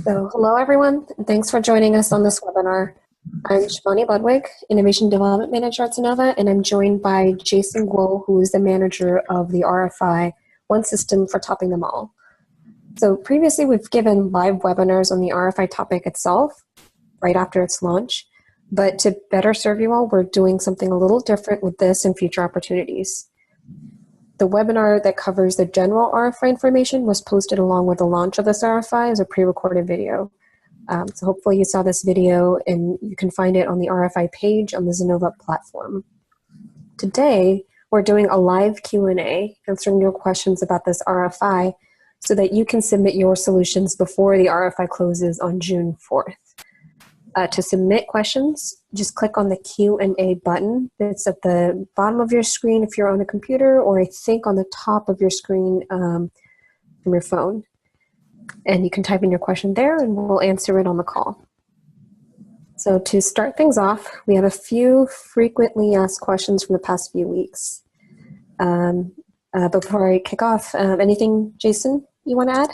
So, hello everyone, and thanks for joining us on this webinar. I'm Shivani Ludwig, Innovation Development Manager at Xinova, and I'm joined by Jason Guo, who is the manager of the RFI One System for Topping Them All. So previously we've given live webinars on the RFI topic itself, right after its launch, but to better serve you all, we're doing something a little different with this and future opportunities. The webinar that covers the general RFI information was posted along with the launch of this RFI as a pre-recorded video. So hopefully you saw this video and you can find it on the RFI page on the Xinova platform. Today, we're doing a live Q&A answering your questions about this RFI so that you can submit your solutions before the RFI closes on June 4th. To submit questions, just click on the Q&A button that's at the bottom of your screen if you're on a computer, or I think on the top of your screen from your phone. And you can type in your question there and we'll answer it on the call. So to start things off, we have a few frequently asked questions from the past few weeks. Before I kick off, anything, Jason, you want to add?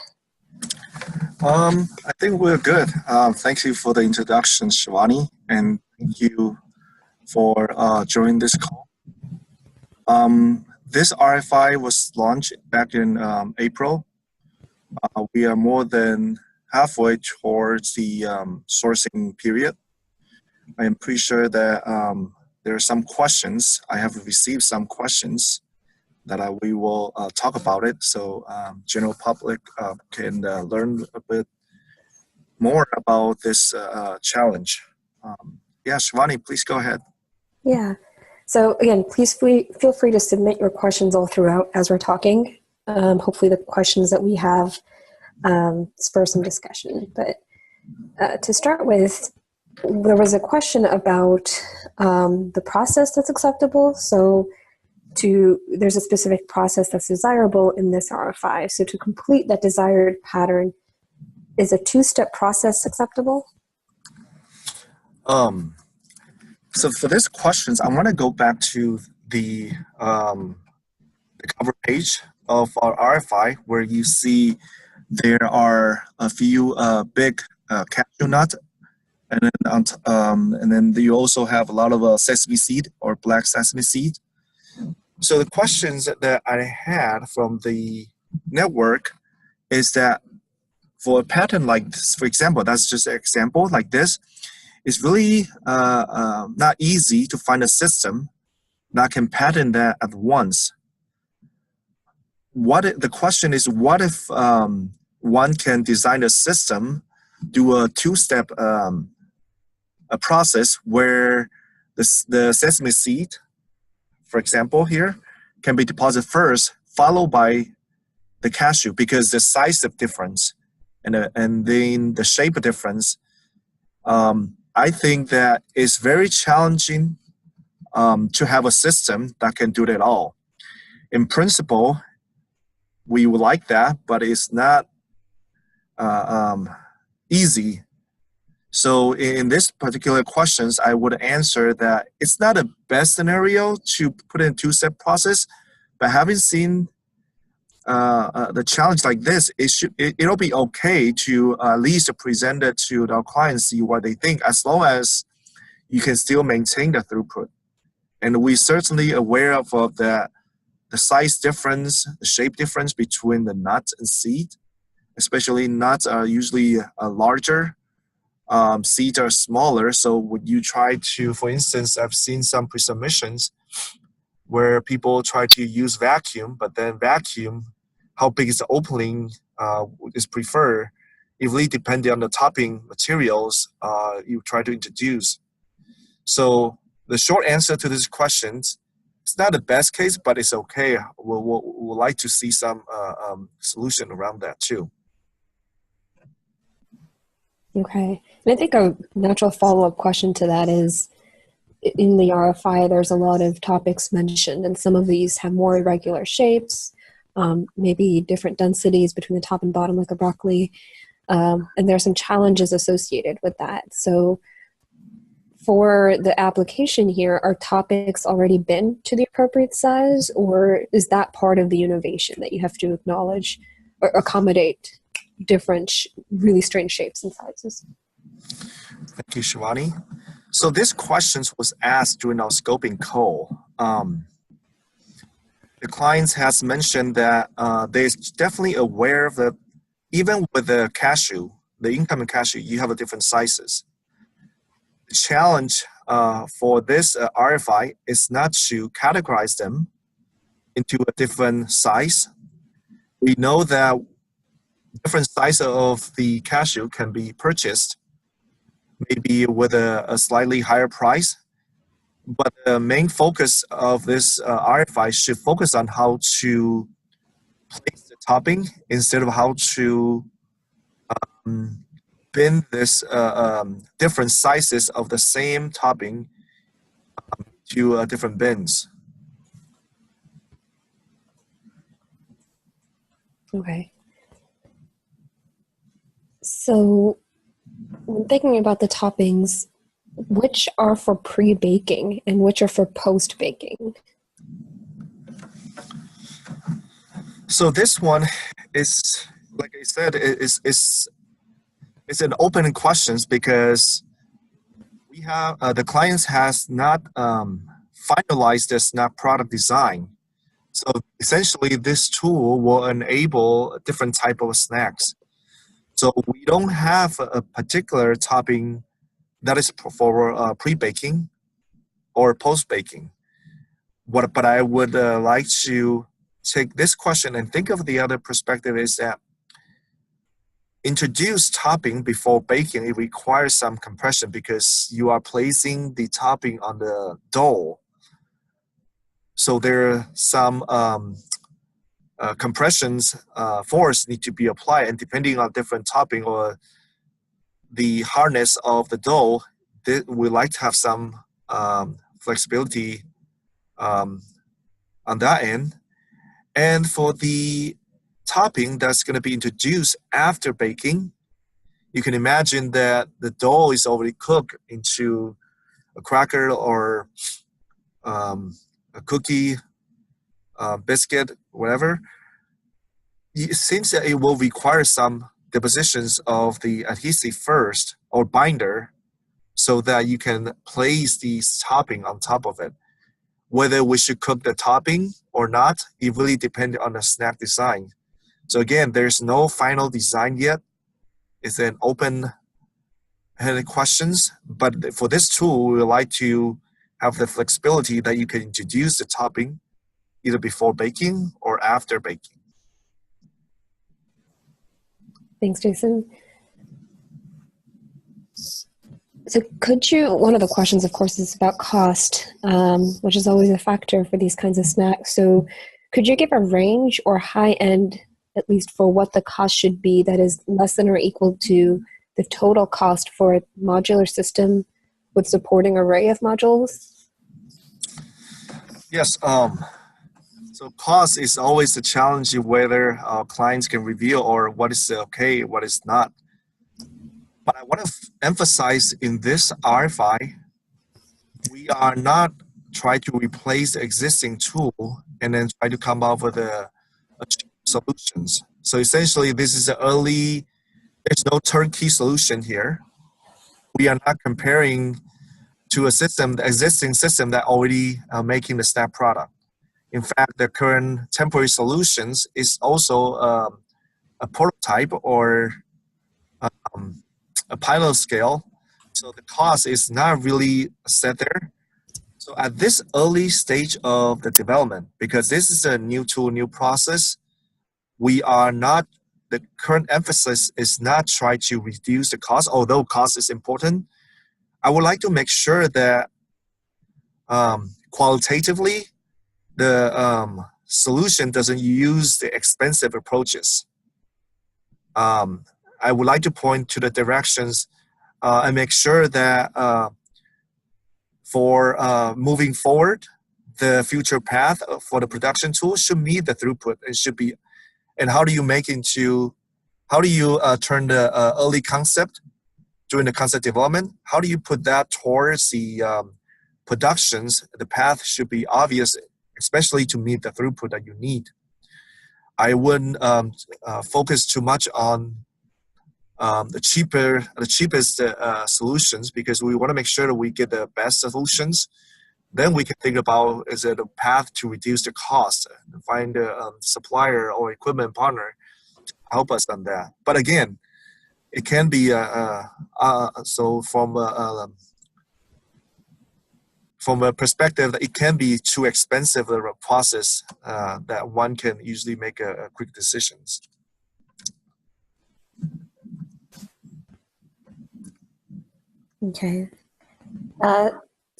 I think we're good. Thank you for the introduction, Shivani, and thank you for joining this call. This RFI was launched back in April. We are more than halfway towards the sourcing period. I am pretty sure that there are some questions. I have received some questions that we will talk about it, so general public can learn a bit more about this challenge. Yeah, Shivani, please go ahead. Yeah, so again, please feel free to submit your questions all throughout as we're talking. Hopefully the questions that we have spur some discussion. But to start with, there was a question about the process that's acceptable. So there's a specific process that's desirable in this RFI. So to complete that desired pattern, is a two-step process acceptable? So for these questions, I want to go back to the cover page of our RFI, where you see there are a few big cashew nuts, and then you also have a lot of sesame seed or black sesame seed. So the questions that I had from the network is that for a pattern like this, for example, that's just an example like this, it's really not easy to find a system that can pattern that at once. The question is, what if one can design a system, do a two-step a process where the sesame seed, for example here, can be deposited first, followed by the cashew, because the size of difference and then the shape of difference. I think that it's very challenging to have a system that can do that all. In principle, we would like that, but it's not easy. So in this particular questions, I would answer that it's not a best scenario to put in two-step process, but having seen the challenge like this, it'll be okay to at least present it to our clients, see what they think, as long as you can still maintain the throughput. And we're certainly aware of the size difference, the shape difference between the nuts and seed. Especially nuts are usually larger. Seeds are smaller, so when you try to, for instance, I've seen some pre-submissions where people try to use vacuum, but then vacuum, how big is the opening is preferred. It really depends on the topping materials you try to introduce. So the short answer to this question, it's not the best case, but it's okay. We'll like to see some solution around that too. Okay, and I think a natural follow-up question to that is, in the RFI, there's a lot of topics mentioned, and some of these have more irregular shapes, maybe different densities between the top and bottom, like a broccoli, and there are some challenges associated with that. So for the application here, are topics already been to the appropriate size, or is that part of the innovation that you have to acknowledge or accommodate different, really strange shapes and sizes? Thank you, Shivani. So this question was asked during our scoping call. The clients has mentioned that they're definitely aware of the, even with the cashew, the incoming cashew, you have a different sizes. The challenge for this RFI is not to categorize them into a different size. We know that different size of the cashew can be purchased, maybe with a slightly higher price. But the main focus of this RFI should focus on how to place the topping instead of how to bin this different sizes of the same topping to different bins. Okay. So when thinking about the toppings, which are for pre-baking and which are for post-baking? So this one is, like I said, it's an open questions because we have the clients has not finalized the snack product design. So essentially, this tool will enable different type of snacks. So we don't have a particular topping that is for pre-baking or post-baking. But I would like to take this question and think of the other perspective is that introduce topping before baking, it requires some compression because you are placing the topping on the dough. So there are some compressions force need to be applied, and depending on different topping or the hardness of the dough, we like to have some flexibility on that end. And for the topping that's going to be introduced after baking, you can imagine that the dough is already cooked into a cracker or a cookie, biscuit, whatever. It seems that it will require some depositions of the adhesive first or binder so that you can place the topping on top of it. Whether we should cook the topping or not, it really depends on the snack design. So again, there's no final design yet. It's an open-ended questions, but for this tool, we would like to have the flexibility that you can introduce the topping either before baking or after baking. Thanks, Jason. So could you, one of the questions, of course, is about cost, which is always a factor for these kinds of snacks. So could you give a range or high end, at least for what the cost should be that is less than or equal to the total cost for a modular system with supporting array of modules? Yes. So cost is always a challenge whether our clients can reveal or what is okay, what is not. But I want to emphasize in this RFI, we are not trying to replace the existing tool and then try to come up with a solutions. So essentially, this is there's no turnkey solution here. We are not comparing to a system, the existing system that already making the snack product. In fact, the current temporary solutions is also a prototype or a pilot scale. So the cost is not really set there. So at this early stage of the development, because this is a new tool, new process, we are not, the current emphasis is not try to reduce the cost, although cost is important. I would like to make sure that qualitatively, the solution doesn't use the expensive approaches. I would like to point to the directions and make sure that for moving forward, the future path for the production tool should meet the throughput. It should be, and how do you turn the early concept during the concept development? How do you put that towards the productions? The path should be obvious, especially to meet the throughput that you need. I wouldn't focus too much on the cheapest solutions, because we want to make sure that we get the best solutions. Then we can think about, is it a path to reduce the cost and find a supplier or equipment partner to help us on that. But again, it can be so from a perspective that it can be too expensive of a process that one can usually make a quick decisions. Okay.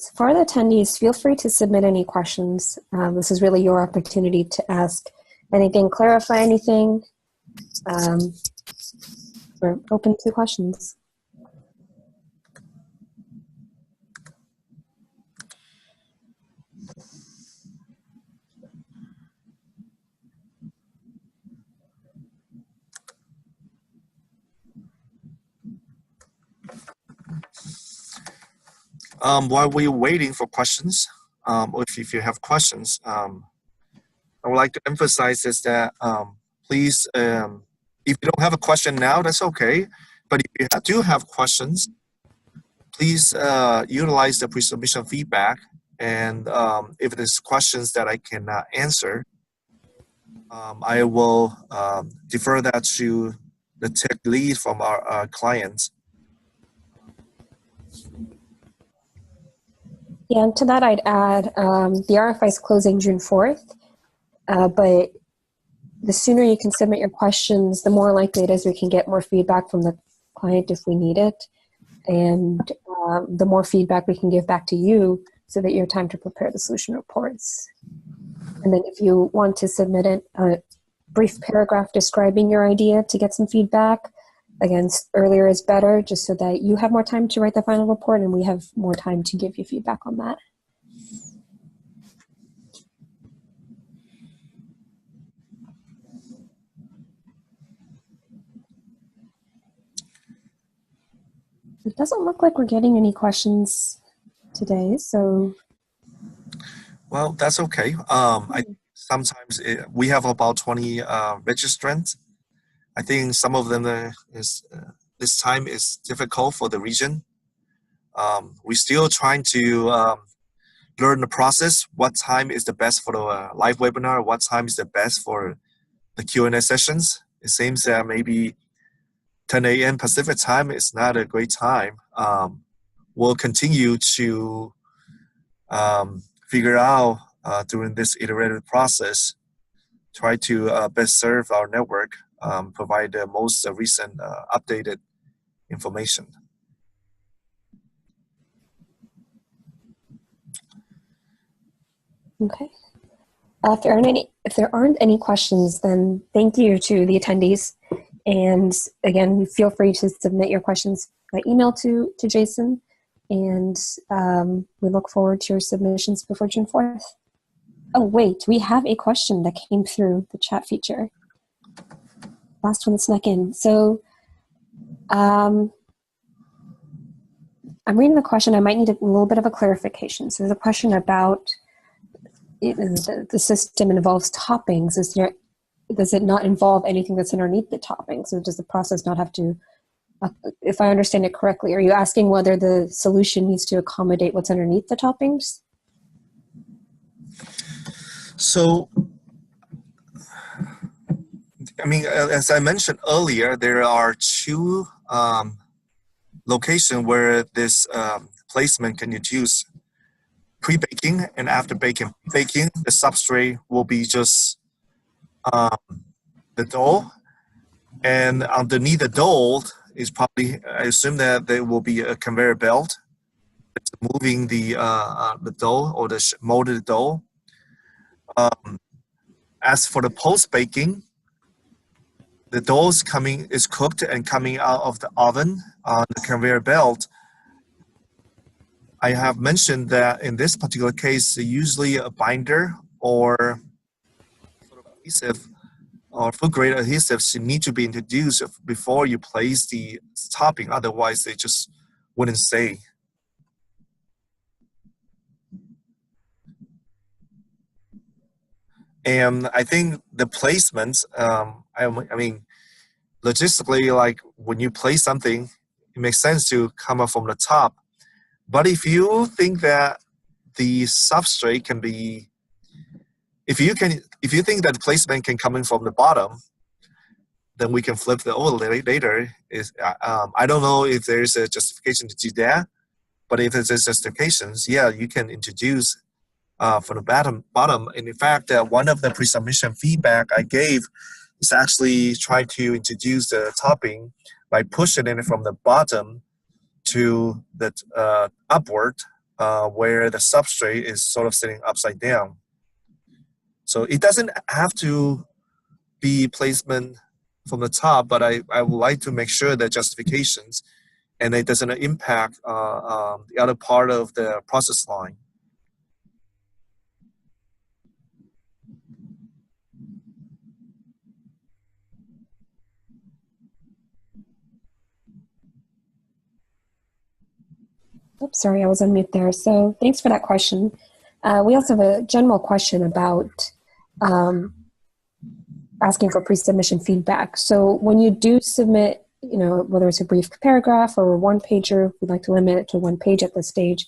So for the attendees, feel free to submit any questions. This is really your opportunity to ask anything, clarify anything. We're open to questions. While we're waiting for questions, or if you have questions, I would like to emphasize is that please, if you don't have a question now, that's okay. But if you do have questions, please utilize the pre-submission feedback. And if there's questions that I cannot answer, I will defer that to the tech lead from our clients. Yeah, and to that I'd add, the RFI is closing June 4th, but the sooner you can submit your questions, the more likely it is we can get more feedback from the client if we need it, and the more feedback we can give back to you so that you have time to prepare the solution reports. And then if you want to submit a brief paragraph describing your idea to get some feedback, again, earlier is better, just so that you have more time to write the final report and we have more time to give you feedback on that. It doesn't look like we're getting any questions today, so. Well, that's okay. Sometimes we have about 20 registrants. I think some of them this time is difficult for the region. We're still trying to learn the process. What time is the best for the live webinar? What time is the best for the Q&A sessions? It seems that maybe 10 a.m. Pacific time is not a great time. We'll continue to figure out during this iterative process, try to best serve our network, provide the most recent updated information. Okay. If there aren't any questions, then thank you to the attendees. And again, feel free to submit your questions by email to Jason. And we look forward to your submissions before June 4th. Oh, wait, we have a question that came through the chat feature. Last one that snuck in. So I'm reading the question. I might need a little bit of a clarification. So there's a question about the system involves toppings. Does it not involve anything that's underneath the toppings? So does the process not have to, if I understand it correctly, are you asking whether the solution needs to accommodate what's underneath the toppings? So, I mean, as I mentioned earlier, there are two locations where this placement can use pre-baking and after baking. Baking, the substrate will be just the dough, and underneath the dough is probably, I assume that there will be a conveyor belt that's moving the dough or the molded dough. As for the post-baking, the dough is cooked and coming out of the oven on the conveyor belt. I have mentioned that in this particular case, usually a binder or sort of adhesive or food-grade adhesives need to be introduced before you place the topping. Otherwise, they just wouldn't stay. And I think the placements, I mean, logistically, like when you place something, it makes sense to come up from the top. But if you think that the substrate can be, if you think that the placement can come in from the bottom, then we can flip the over later. I don't know if there's a justification to do that, but if there's justifications, yeah, you can introduce from the bottom. And in fact, one of the pre-submission feedback I gave is actually try to introduce the topping by pushing it from the bottom to the upward, where the substrate is sort of sitting upside down. So it doesn't have to be placement from the top, but I would like to make sure that justifications and it doesn't impact the other part of the process line. Oops, sorry, I was on mute there. So thanks for that question. We also have a general question about asking for pre-submission feedback. So when you do submit, whether it's a brief paragraph or a one-pager, we'd like to limit it to 1 page at this stage,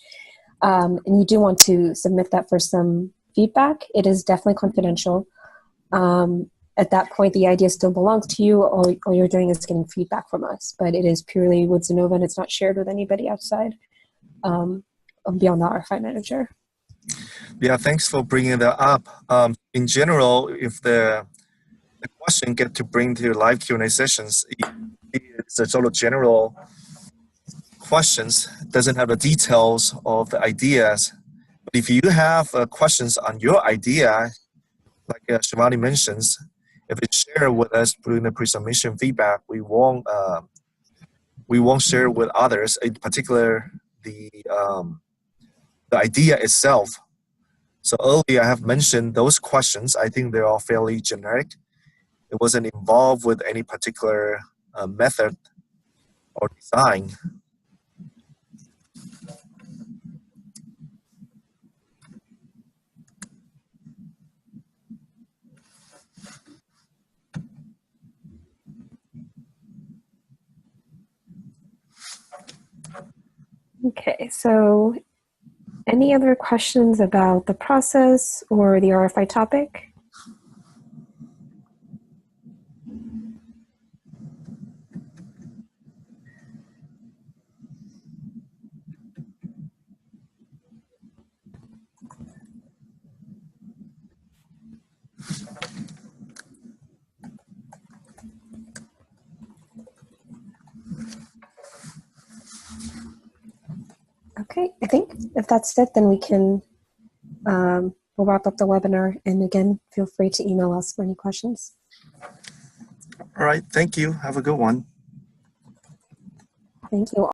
and you do want to submit that for some feedback, it is definitely confidential. At that point, the idea still belongs to you. All you're doing is getting feedback from us, but it is purely with Xinova and it's not shared with anybody outside beyond the RFI manager. Yeah, thanks for bringing that up. In general, if the question get to bring to live Q&A sessions, it's a sort of general questions, doesn't have the details of the ideas. But if you have questions on your idea, like Shivani mentions, if it's shared with us during the pre-submission feedback, we won't share with others, in particular the idea itself. So earlier I have mentioned those questions. I think they're all fairly generic. It wasn't involved with any particular method or design. Okay, so any other questions about the process or the RFI topic? Okay, I think if that's it, then we can we'll wrap up the webinar. And again, feel free to email us for any questions. All right, thank you. Have a good one. Thank you.